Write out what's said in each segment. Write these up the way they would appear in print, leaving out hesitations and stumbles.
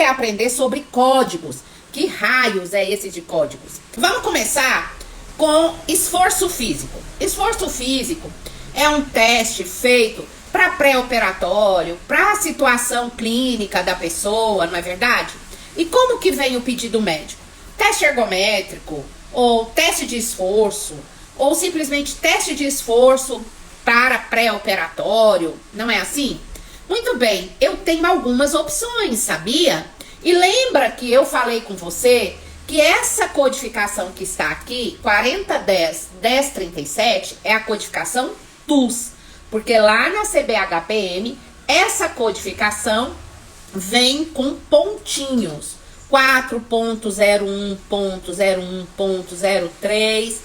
quer aprender sobre códigos. Que raios é esse de códigos? Vamos começar com esforço físico. Esforço físico é um teste feito para pré-operatório, para a situação clínica da pessoa, não é verdade? E como que vem o pedido médico? Teste ergométrico, ou teste de esforço, ou simplesmente teste de esforço para pré-operatório, não é assim? Muito bem, eu tenho algumas opções, sabia? E lembra que eu falei com você que essa codificação que está aqui, 4010-1037, é a codificação TUS. Porque lá na CBHPM, essa codificação vem com pontinhos. 4.01.01.03,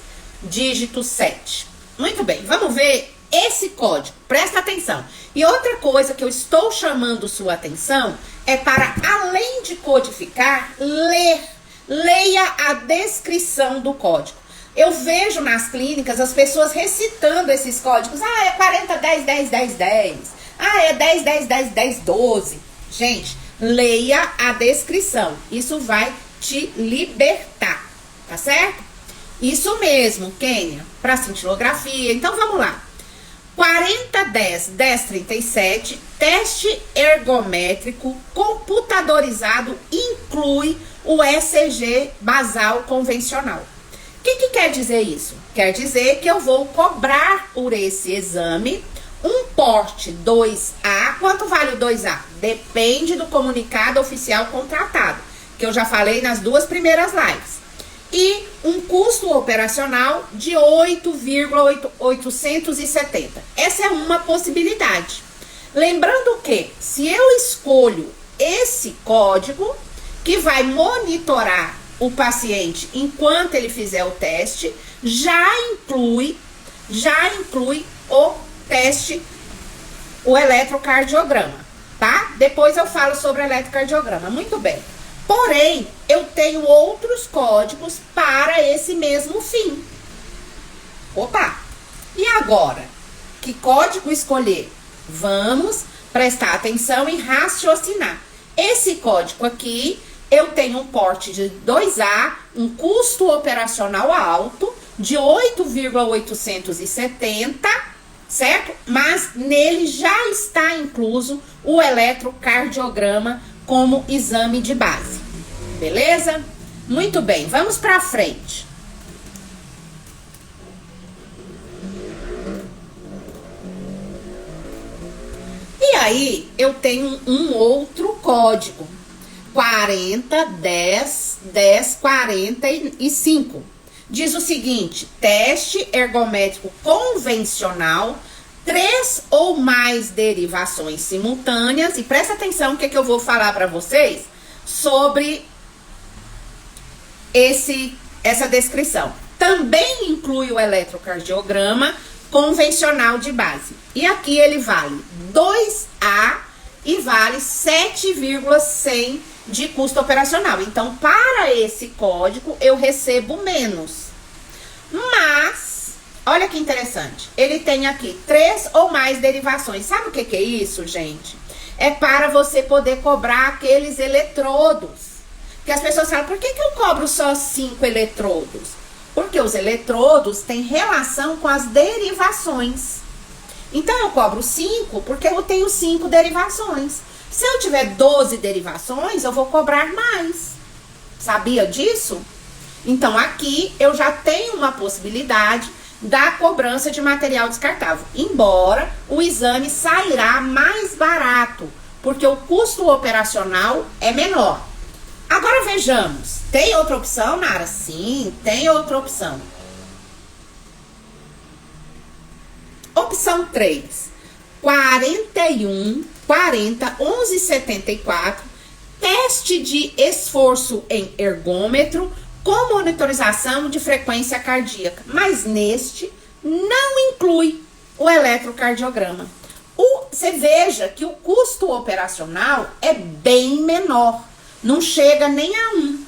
dígito 7. Muito bem, vamos ver esse código. Presta atenção. E outra coisa que eu estou chamando sua atenção é para, além de codificar, ler. Leia a descrição do código. Eu vejo nas clínicas as pessoas recitando esses códigos. Ah, é 4010-10-10-10. Ah, é 10-10-10-10-12. Gente, leia a descrição. Isso vai te libertar, tá certo? Isso mesmo, Kênia, para cintilografia. Então, vamos lá. 4010-1037, teste ergométrico computadorizado inclui o ECG basal convencional. O que quer dizer isso? Quer dizer que eu vou cobrar por esse exame um porte 2A. Quanto vale o 2A? Depende do comunicado oficial contratado, que eu já falei nas duas primeiras lives. E um custo operacional de 8,870. Essa é uma possibilidade. Lembrando que, se eu escolho esse código, que vai monitorar o paciente enquanto ele fizer o teste, já inclui o teste, o eletrocardiograma, tá? Depois eu falo sobre o eletrocardiograma. Muito bem. Porém, eu tenho outros códigos para esse mesmo fim. Opa! E agora? Que código escolher? Vamos prestar atenção e raciocinar. Esse código aqui, eu tenho um porte de 2A, um custo operacional alto de 8,870, certo? Mas nele já está incluso o eletrocardiograma como exame de base. Beleza? Muito bem, vamos para frente. E aí, eu tenho um outro código. 4010-1045. Diz o seguinte: teste ergométrico convencional, 3 ou mais derivações simultâneas. E presta atenção o que eu vou falar para vocês sobre essa descrição. Também inclui o eletrocardiograma convencional de base. E aqui ele vale 2A e vale 7,100 de custo operacional. Então, para esse código, eu recebo menos. Mas, olha que interessante. Ele tem aqui 3 ou mais derivações. Sabe o que é isso, gente? É para você poder cobrar aqueles eletrodos. Que as pessoas falam, por que eu cobro só 5 eletrodos? Porque os eletrodos têm relação com as derivações. Então, eu cobro 5 porque eu tenho 5 derivações. Se eu tiver 12 derivações, eu vou cobrar mais. Sabia disso? Então, aqui eu já tenho uma possibilidade da cobrança de material descartável. Embora o exame sairá mais barato, porque o custo operacional é menor. Agora vejamos, tem outra opção, Nara? Sim, tem outra opção. Opção 3, 1174, teste de esforço em ergômetro com monitorização de frequência cardíaca. Mas neste não inclui o eletrocardiograma. Você veja que o custo operacional é bem menor. Não chega nem a 1,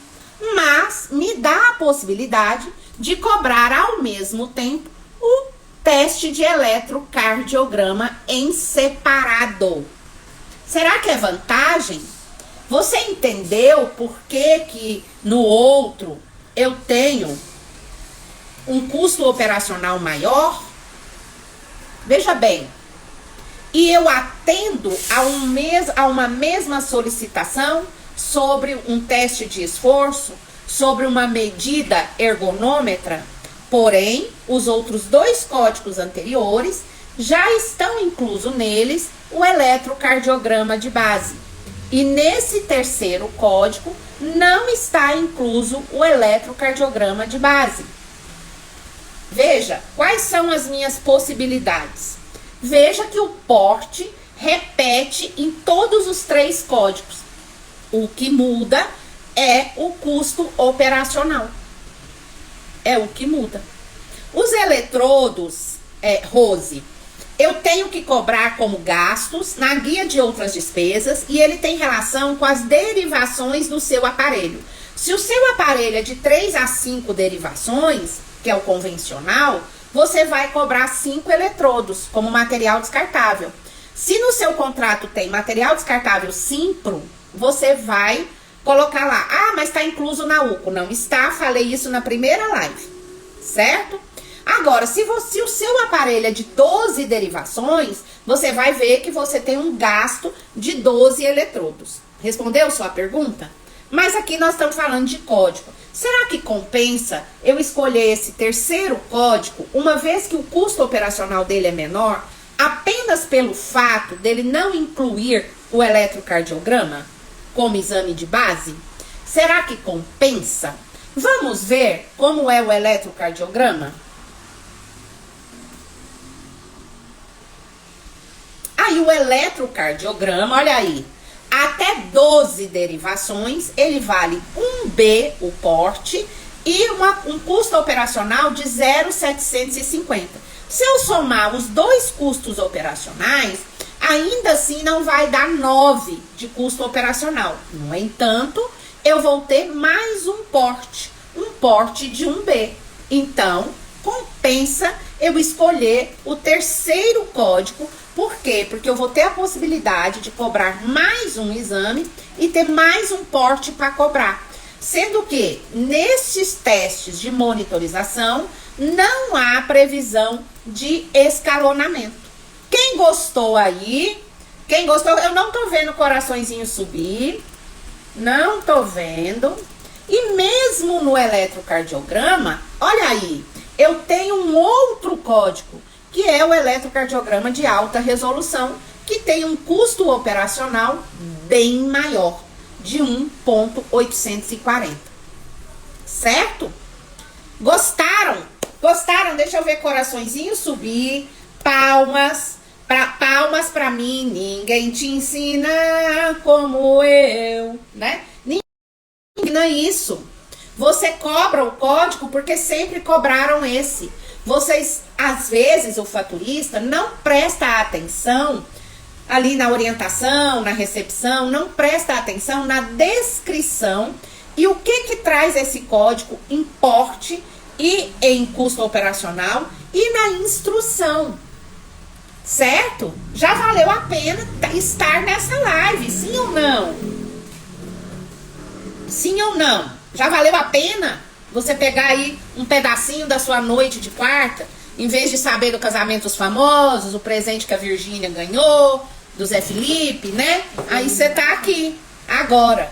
mas me dá a possibilidade de cobrar ao mesmo tempo o teste de eletrocardiograma em separado. Será que é vantagem? Você entendeu por que que no outro eu tenho um custo operacional maior? Veja bem, e eu atendo a uma mesma solicitação sobre um teste de esforço, sobre uma medida ergonômetra, porém, os outros dois códigos anteriores já estão incluso neles o eletrocardiograma de base. E nesse terceiro código não está incluso o eletrocardiograma de base. Veja, quais são as minhas possibilidades? Veja que o porte repete em todos os três códigos. O que muda é o custo operacional. É o que muda. Os eletrodos, Rose, eu tenho que cobrar como gastos na guia de outras despesas e ele tem relação com as derivações do seu aparelho. Se o seu aparelho é de 3 a 5 derivações, que é o convencional, você vai cobrar 5 eletrodos como material descartável. Se no seu contrato tem material descartável Simpro, você vai colocar lá, ah, mas está incluso na UCO. Não está, falei isso na primeira live, certo? Agora, se o seu aparelho é de 12 derivações, você vai ver que você tem um gasto de 12 eletrodos. Respondeu sua pergunta? Mas aqui nós estamos falando de código. Será que compensa eu escolher esse terceiro código, uma vez que o custo operacional dele é menor, apenas pelo fato dele não incluir o eletrocardiograma como exame de base? Será que compensa? Vamos ver como é o eletrocardiograma? Aí o eletrocardiograma, olha aí, até 12 derivações, ele vale 1B o porte e um custo operacional de 0,750. Se eu somar os dois custos operacionais, ainda assim não vai dar 9 de custo operacional. No entanto, eu vou ter mais um porte de 1B. Então, compensa eu escolher o terceiro código. Por quê? Porque eu vou ter a possibilidade de cobrar mais um exame e ter mais um porte para cobrar. Sendo que, nesses testes de monitorização, não há previsão de escalonamento. Quem gostou aí? Quem gostou? Eu não tô vendo coraçõezinho subir. Não tô vendo. E mesmo no eletrocardiograma, olha aí, eu tenho um outro código, que é o eletrocardiograma de alta resolução, que tem um custo operacional bem maior, de 1.840. Certo? Gostaram? Gostaram? Deixa eu ver coraçõezinho subir. Palmas. Palmas pra mim. Ninguém te ensina como eu, né? Ninguém ensina isso. Você cobra o código porque sempre cobraram esse. Vocês, às vezes, o faturista não presta atenção ali na orientação, na recepção, não presta atenção na descrição e o que traz esse código em porte e em custo operacional e na instrução, certo? Já valeu a pena estar nessa live, sim ou não? Sim ou não? Já valeu a pena você pegar aí um pedacinho da sua noite de quarta, em vez de saber do casamento dos famosos, o presente que a Virgínia ganhou, do Zé Felipe, né? Aí você tá aqui, agora,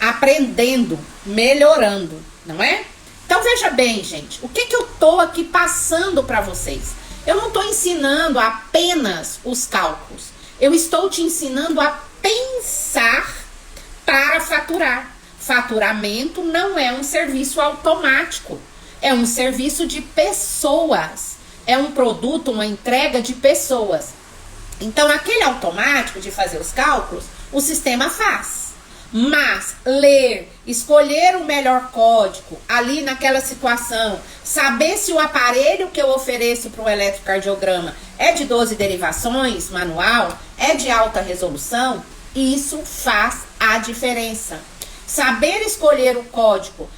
aprendendo, melhorando, não é? Então veja bem, gente, o que eu tô aqui passando para vocês? Eu não tô ensinando apenas os cálculos, eu estou te ensinando a pensar para faturar. Faturamento não é um serviço automático, é um serviço de pessoas, é um produto, uma entrega de pessoas. Então, aquele automático de fazer os cálculos, o sistema faz. Mas ler, escolher o melhor código ali naquela situação, saber se o aparelho que eu ofereço para o eletrocardiograma é de 12 derivações, manual, é de alta resolução, isso faz a diferença. Saber escolher o código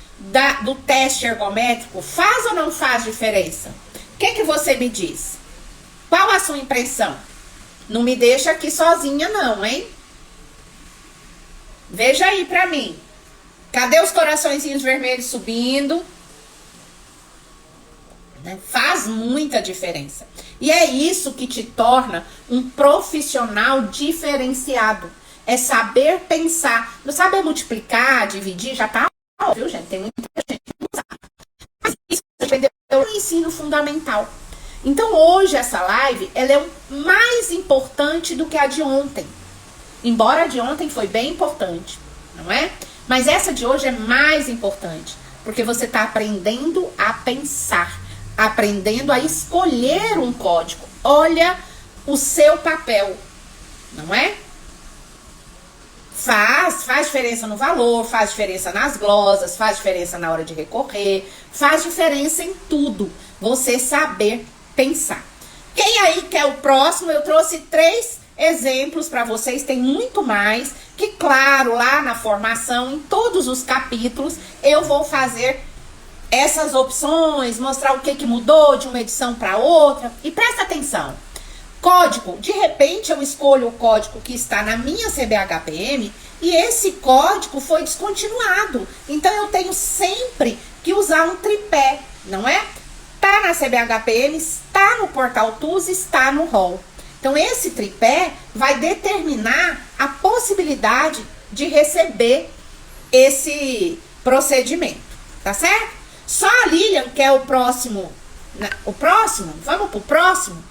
do teste ergométrico faz ou não faz diferença? O que você me diz? Qual a sua impressão? Não me deixa aqui sozinha não, hein? Veja aí pra mim. Cadê os coraçõezinhos vermelhos subindo? Né? Faz muita diferença. E é isso que te torna um profissional diferenciado. É saber pensar. Não saber multiplicar, dividir, já tá óbvio, gente. Tem muita gente que não sabe. Mas isso aprendeu no ensino fundamental. Então hoje essa live, ela é mais importante do que a de ontem. Embora a de ontem foi bem importante, não é? Mas essa de hoje é mais importante. Porque você está aprendendo a pensar. Aprendendo a escolher um código. Olha o seu papel, não é? Faz diferença no valor, faz diferença nas glosas, faz diferença na hora de recorrer, faz diferença em tudo. Você saber pensar. Quem aí quer o próximo? Eu trouxe 3 exemplos para vocês, tem muito mais, que claro, lá na formação, em todos os capítulos, eu vou fazer essas opções, mostrar o que mudou de uma edição para outra. E presta atenção, código, de repente eu escolho o código que está na minha CBHPM e esse código foi descontinuado. Então eu tenho sempre que usar um tripé, não é? Está na CBHPM, está no Portal Tools, está no rol. Então esse tripé vai determinar a possibilidade de receber esse procedimento, tá certo? Só a Lilian quer o próximo. O próximo? Vamos pro próximo?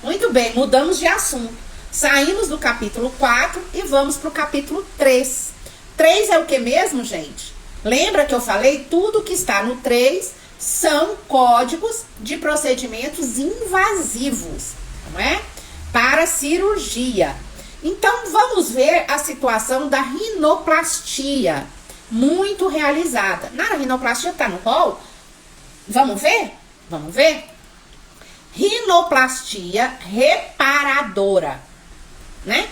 Muito bem, mudamos de assunto. Saímos do capítulo 4 e vamos pro capítulo 3. 3 é o que mesmo, gente? Lembra que eu falei? Tudo que está no 3 são códigos de procedimentos invasivos, não é? Para cirurgia. Então, vamos ver a situação da rinoplastia. Muito realizada. Na rinoplastia tá no rol? Vamos ver? Vamos ver? Rinoplastia reparadora, né?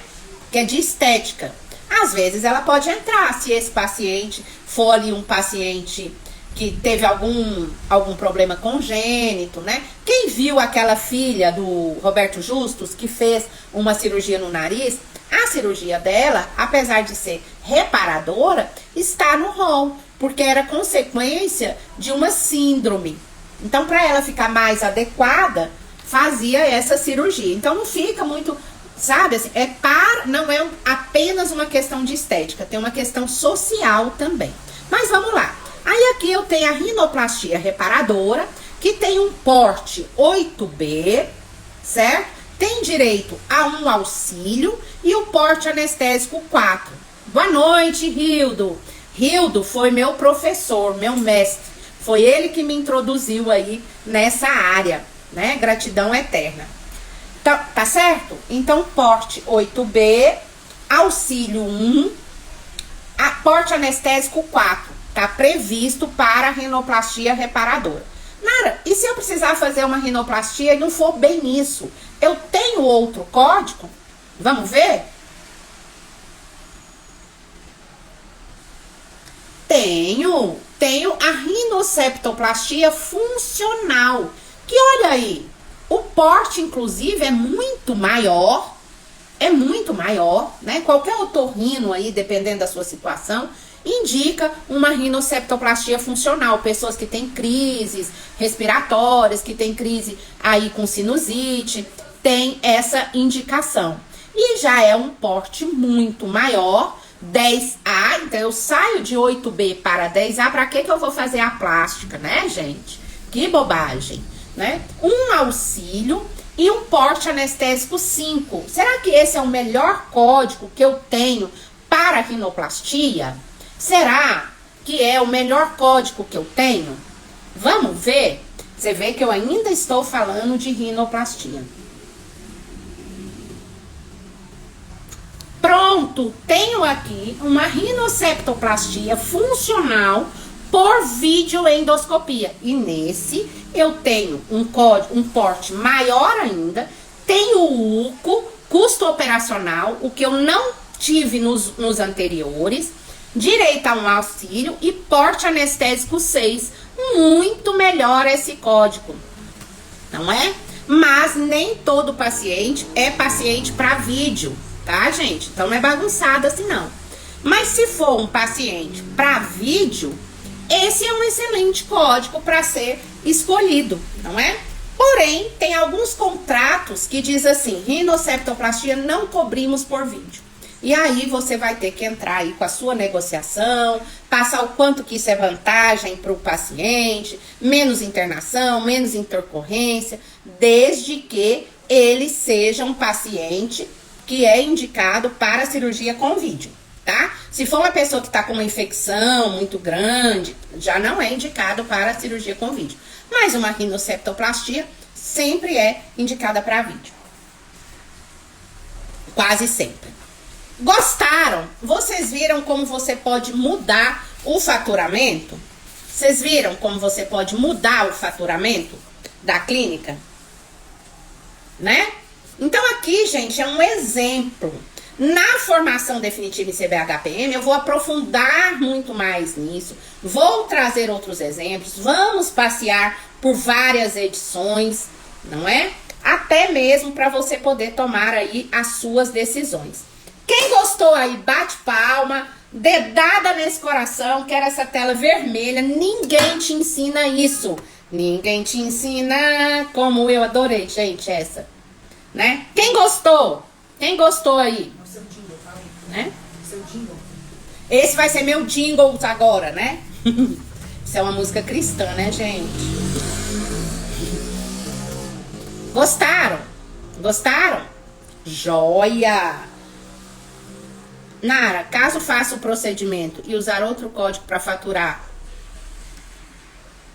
Que é de estética. Às vezes ela pode entrar se esse paciente for ali um paciente que teve algum problema congênito, né? Quem viu aquela filha do Roberto Justus que fez uma cirurgia no nariz, a cirurgia dela, apesar de ser reparadora, está no rol, porque era consequência de uma síndrome. Então, para ela ficar mais adequada, fazia essa cirurgia. Então, não fica muito, sabe, assim, não é apenas uma questão de estética, tem uma questão social também. Mas vamos lá. Aí aqui eu tenho a rinoplastia reparadora, que tem um porte 8B, certo? Tem direito a um auxílio e o porte anestésico 4. Boa noite, Rildo. Rildo foi meu professor, meu mestre. Foi ele que me introduziu aí nessa área, né? Gratidão eterna. Então, tá certo? Então, porte 8B, auxílio 1, porte anestésico 4. Tá previsto para a rinoplastia reparadora. Nara, e se eu precisar fazer uma rinoplastia e não for bem isso? Eu tenho outro código? Vamos ver? Tenho a rinoceptoplastia funcional. Que olha aí, o porte inclusive é muito maior, né? Qualquer otorrino aí, dependendo da sua situação, indica uma rinoceptoplastia funcional. Pessoas que têm crises respiratórias, que têm crise aí com sinusite, tem essa indicação. E já é um porte muito maior, 10A, então eu saio de 8B para 10A, para que eu vou fazer a plástica, né, gente? Que bobagem, né? Um auxílio e um porte anestésico 5. Será que esse é o melhor código que eu tenho para a rinoplastia? Será que é o melhor código que eu tenho? Vamos ver? Você vê que eu ainda estou falando de rinoplastia. Pronto, tenho aqui uma rinoceptoplastia funcional por videoendoscopia. E nesse eu tenho um porte maior ainda, tenho o UCO, custo operacional, o que eu não tive nos anteriores, direito a um auxílio e porte anestésico 6. Muito melhor esse código, não é? Mas nem todo paciente é paciente para vídeo. tá, gente? Então não é bagunçado assim, não. Mas se for um paciente para vídeo, esse é um excelente código para ser escolhido, não é? Porém, tem alguns contratos que diz assim, rinoceptoplastia não cobrimos por vídeo. E aí você vai ter que entrar aí com a sua negociação, passar o quanto que isso é vantagem para o paciente, menos internação, menos intercorrência, desde que ele seja um paciente que é indicado para cirurgia com vídeo, tá? Se for uma pessoa que está com uma infecção muito grande, já não é indicado para cirurgia com vídeo. Mas uma rinoceptoplastia sempre é indicada para vídeo. Quase sempre. Gostaram? Vocês viram como você pode mudar o faturamento? Vocês viram como você pode mudar o faturamento da clínica? Né? Então aqui, gente, é um exemplo. Na formação definitiva em CBHPM, eu vou aprofundar muito mais nisso. Vou trazer outros exemplos. Vamos passear por várias edições, não é? Até mesmo para você poder tomar aí as suas decisões. Quem gostou aí, bate palma, dedada nesse coração, quero essa tela vermelha. Ninguém te ensina isso. Ninguém te ensina como eu adorei, gente, essa. Né? Quem gostou? Quem gostou aí? O seu jingle, fala aí. Né? O seu jingle. Esse vai ser meu jingle agora, né? Isso é uma música cristã, né, gente? Gostaram? Gostaram? Joia! Nara, caso faça o procedimento e usar outro código para faturar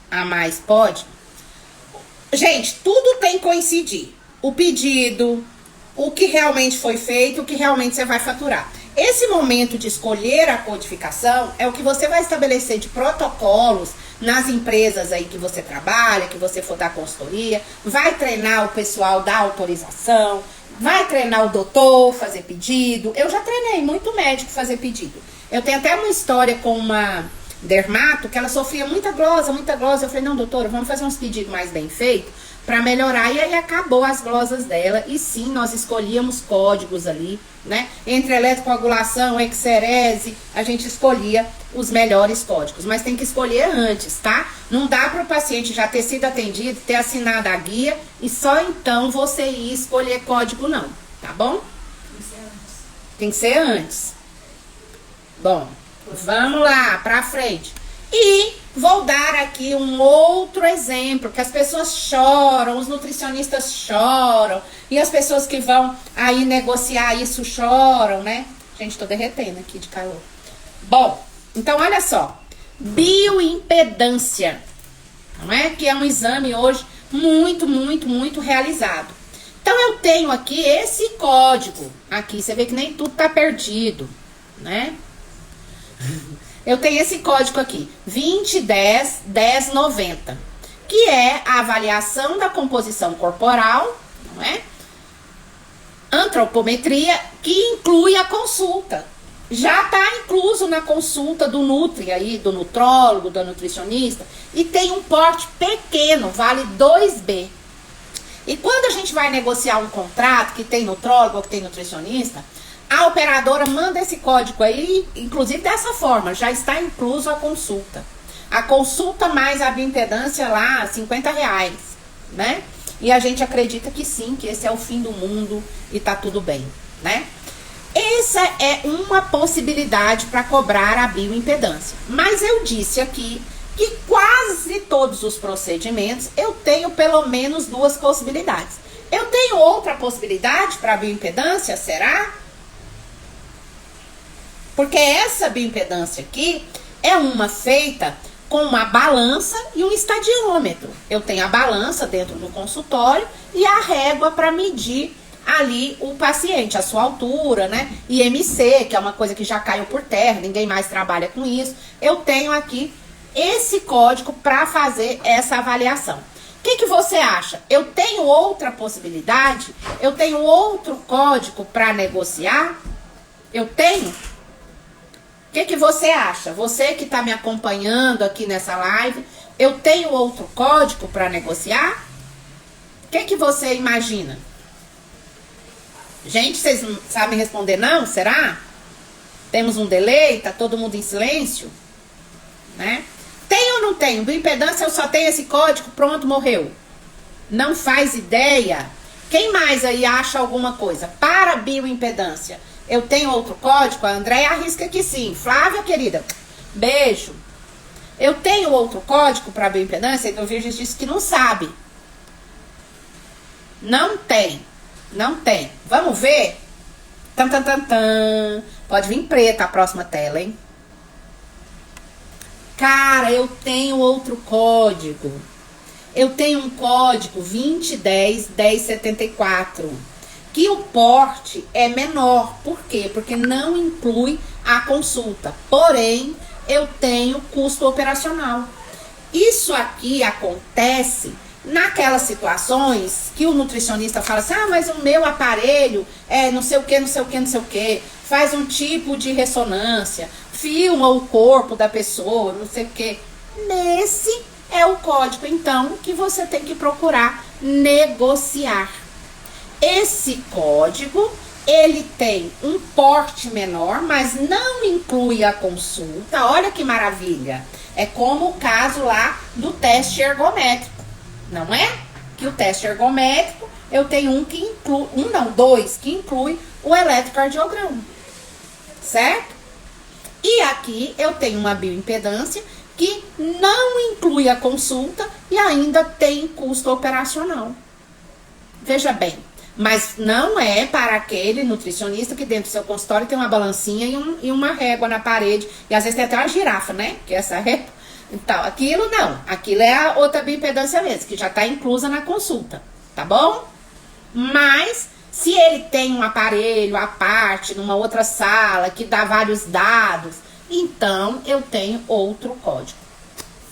a mais, pode? Gente, tudo tem que coincidir. O pedido, o que realmente foi feito, o que realmente você vai faturar. Esse momento de escolher a codificação é o que você vai estabelecer de protocolos nas empresas aí que você trabalha, que você for dar consultoria, vai treinar o pessoal da autorização, vai treinar o doutor fazer pedido. Eu já treinei muito médico fazer pedido. Eu tenho até uma história com uma dermato que ela sofria muita glosa, muita glosa. Eu falei, não, doutora, vamos fazer uns pedidos mais bem feitos para melhorar. E aí acabou as glosas dela. E sim, nós escolhíamos códigos ali, né? Entre eletrocoagulação, exerese, a gente escolhia os melhores códigos. Mas tem que escolher antes, tá? Não dá para o paciente já ter sido atendido, ter assinado a guia e só então você ir escolher código, não. Tá bom? Tem que ser antes. Tem que ser antes. Bom, vamos lá, pra frente. E vou dar aqui um outro exemplo, que as pessoas choram, os nutricionistas choram, e as pessoas que vão aí negociar isso choram, né? Gente, tô derretendo aqui de calor. Bom, então olha só. Bioimpedância, não é? Que é um exame hoje muito realizado. Então eu tenho aqui esse código. Aqui, você vê que nem tudo tá perdido, né? Eu tenho esse código aqui, 2010-1090, que é a avaliação da composição corporal, não é? Antropometria, que inclui a consulta. Já está incluso na consulta do Nutri aí, do nutrólogo, do nutricionista, e tem um porte pequeno, vale 2B. E quando a gente vai negociar um contrato que tem nutrólogo ou que tem nutricionista, a operadora manda esse código aí, inclusive dessa forma, já está incluso a consulta. A consulta mais a bioimpedância lá, R$50, né? E a gente acredita que sim, que esse é o fim do mundo e tá tudo bem, né? Essa é uma possibilidade para cobrar a bioimpedância. Mas eu disse aqui que quase todos os procedimentos eu tenho pelo menos duas possibilidades. Eu tenho outra possibilidade para a bioimpedância, será? Porque essa bioimpedância aqui é uma feita com uma balança e um estadiômetro. Eu tenho a balança dentro do consultório e a régua para medir ali o paciente, a sua altura, né? IMC, que é uma coisa que já caiu por terra, ninguém mais trabalha com isso. Eu tenho aqui esse código para fazer essa avaliação. O que você acha? Eu tenho outra possibilidade? Eu tenho outro código para negociar? Eu tenho? O que você acha? Você que está me acompanhando aqui nessa live, eu tenho outro código para negociar? O que você imagina? Gente, vocês não sabem responder não? Será? Temos um delay? Tá todo mundo em silêncio? Né? Tem ou não tem? Bioimpedância, eu só tenho esse código, pronto, morreu. Não faz ideia. Quem mais aí acha alguma coisa? Para bioimpedância, eu tenho outro código? A Andréia arrisca que sim. Flávia, querida, beijo. Eu tenho outro código para bioimpedância? Então, o Virgem disse que não sabe. Não tem. Não tem. Vamos ver? Tan, tan, tan, tan. Pode vir preta a próxima tela, hein? Cara, eu tenho outro código. Eu tenho um código 2010-1074, que o porte é menor. Por quê? Porque não inclui a consulta. Porém, eu tenho custo operacional. Isso aqui acontece naquelas situações que o nutricionista fala assim, ah, mas o meu aparelho é não sei o que, não sei o que, não sei o que, faz um tipo de ressonância, filma o corpo da pessoa, não sei o que. Nesse é o código, então, que você tem que procurar negociar. Esse código, ele tem um porte menor, mas não inclui a consulta. Olha que maravilha. É como o caso lá do teste ergométrico, não é? Que o teste ergométrico, eu tenho um que inclui, dois que inclui o eletrocardiograma, certo? E aqui eu tenho uma bioimpedância que não inclui a consulta e ainda tem custo operacional. Veja bem, mas não é para aquele nutricionista que dentro do seu consultório tem uma balancinha e uma régua na parede. E às vezes tem até uma girafa, né? Que é essa régua. Então, aquilo não. Aquilo é a outra bioimpedância mesmo, que já está inclusa na consulta. Tá bom? Mas, se ele tem um aparelho à parte, numa outra sala, que dá vários dados, então eu tenho outro código.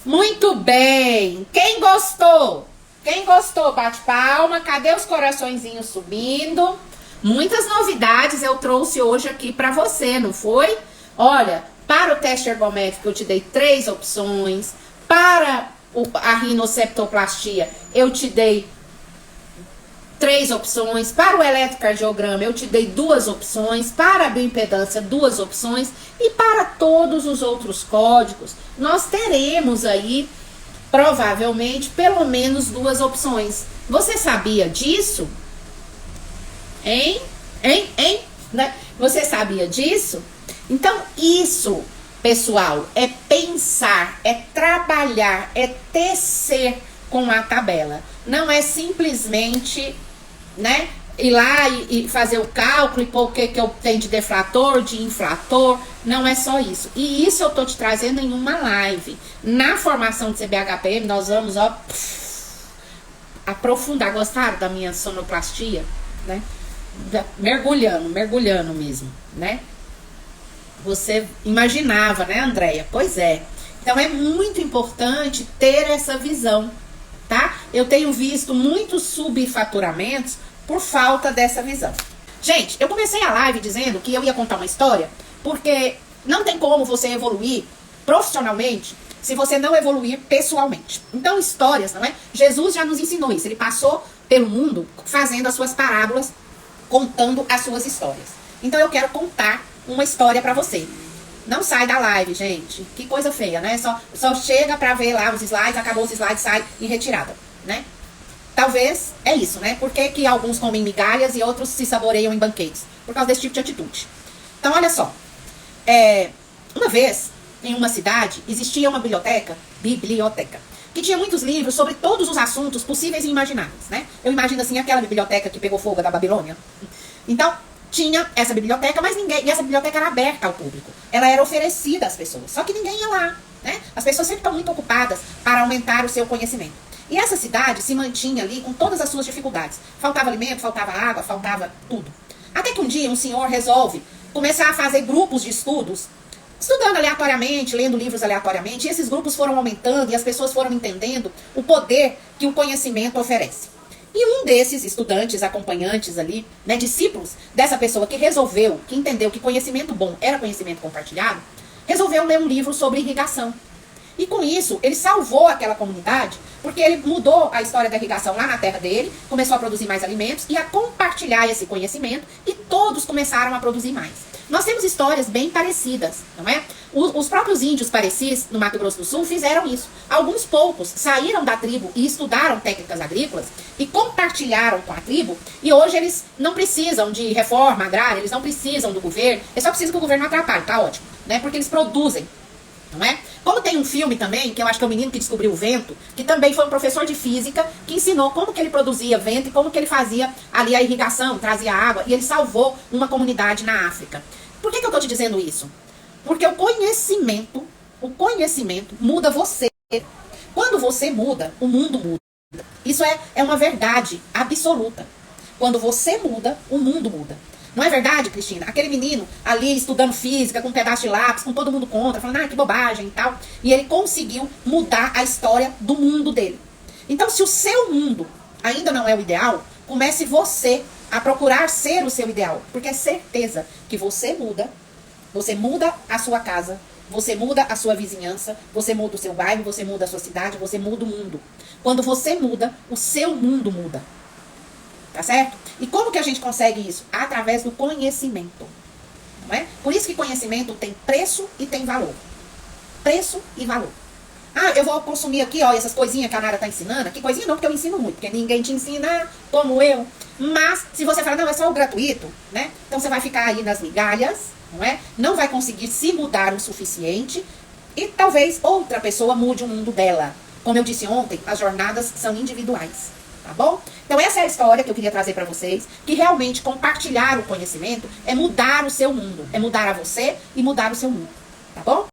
Muito bem! Quem gostou? Quem gostou, bate palma. Cadê os coraçõezinhos subindo? Muitas novidades eu trouxe hoje aqui para você, não foi? Olha, para o teste ergométrico eu te dei 3 opções. Para a rinoceptoplastia eu te dei 3 opções. Para o eletrocardiograma eu te dei 2 opções. Para a bioimpedância, 2 opções. E para todos os outros códigos, nós teremos aí provavelmente pelo menos 2 opções. Você sabia disso? Hein? Né? Você sabia disso? Então isso, pessoal, é pensar, é trabalhar, é tecer com a tabela. Não é simplesmente, né, ir lá e fazer o cálculo e pôr o que eu tenho de deflator, de inflator. Não é só isso. E isso eu tô te trazendo em uma live. Na formação de CBHPM, nós vamos, ó, aprofundar. Gostaram da minha sonoplastia? Né? Mergulhando mesmo, né? Você imaginava, né, Andréia? Pois é. Então é muito importante ter essa visão, tá? Eu tenho visto muitos subfaturamentos por falta dessa visão. Gente, eu comecei a live dizendo que eu ia contar uma história, porque não tem como você evoluir profissionalmente se você não evoluir pessoalmente. Então, histórias, não é? Jesus já nos ensinou isso. Ele passou pelo mundo fazendo as suas parábolas, contando as suas histórias. Então, eu quero contar uma história pra você. Não sai da live, gente. Que coisa feia, né? Só chega pra ver lá os slides, acabou os slides, sai em retirada, né? Talvez é isso, né? Por que alguns comem migalhas e outros se saboreiam em banquetes? Por causa desse tipo de atitude. Então, olha só. Uma vez, em uma cidade, existia uma biblioteca, que tinha muitos livros sobre todos os assuntos possíveis e imagináveis, né? Eu imagino assim, aquela biblioteca que pegou fogo da Babilônia. Então, tinha essa biblioteca, mas e essa biblioteca era aberta ao público. Ela era oferecida às pessoas, só que ninguém ia lá, né? As pessoas sempre estão muito ocupadas para aumentar o seu conhecimento. E essa cidade se mantinha ali com todas as suas dificuldades. Faltava alimento, faltava água, faltava tudo. Até que um dia um senhor resolve começar a fazer grupos de estudos, estudando aleatoriamente, lendo livros aleatoriamente. E esses grupos foram aumentando e as pessoas foram entendendo o poder que o conhecimento oferece. E um desses estudantes, acompanhantes ali, né, discípulos dessa pessoa que entendeu que conhecimento bom era conhecimento compartilhado, resolveu ler um livro sobre irrigação. E com isso, ele salvou aquela comunidade, porque ele mudou a história da irrigação lá na terra dele, começou a produzir mais alimentos e a compartilhar esse conhecimento, e todos começaram a produzir mais. Nós temos histórias bem parecidas, não é? Os próprios índios parecis, no Mato Grosso do Sul, fizeram isso. Alguns poucos saíram da tribo e estudaram técnicas agrícolas e compartilharam com a tribo, e hoje eles não precisam de reforma agrária, eles não precisam do governo, eles só precisam que o governo não atrapalhe, tá ótimo, né? Porque eles produzem. Não é? Como tem um filme também, que eu acho que é o Menino que Descobriu o Vento, que também foi um professor de física, que ensinou como que ele produzia vento e como que ele fazia ali a irrigação, trazia água, e ele salvou uma comunidade na África. Por que eu estou te dizendo isso? Porque o conhecimento muda você. Quando você muda, o mundo muda. Isso é uma verdade absoluta. Quando você muda, o mundo muda. Não é verdade, Cristina? Aquele menino ali estudando física, com um pedaço de lápis, com todo mundo contra, falando, que bobagem e tal. E ele conseguiu mudar a história do mundo dele. Então, se o seu mundo ainda não é o ideal, comece você a procurar ser o seu ideal. Porque é certeza que você muda a sua casa, você muda a sua vizinhança, você muda o seu bairro, você muda a sua cidade, você muda o mundo. Quando você muda, o seu mundo muda. Tá certo? E como que a gente consegue isso? Através do conhecimento. Não é? Por isso que conhecimento tem preço e tem valor. Preço e valor. Eu vou consumir aqui, ó, essas coisinhas que a Nara tá ensinando. Que coisinha não, porque eu ensino muito. Porque ninguém te ensina como eu. Mas, se você falar, não, é só o gratuito, né? Então você vai ficar aí nas migalhas, não é? Não vai conseguir se mudar o suficiente. E talvez outra pessoa mude o mundo dela. Como eu disse ontem, as jornadas são individuais. Tá bom? Então essa é a história que eu queria trazer para vocês, que realmente compartilhar o conhecimento é mudar o seu mundo, é mudar a você e mudar o seu mundo, tá bom?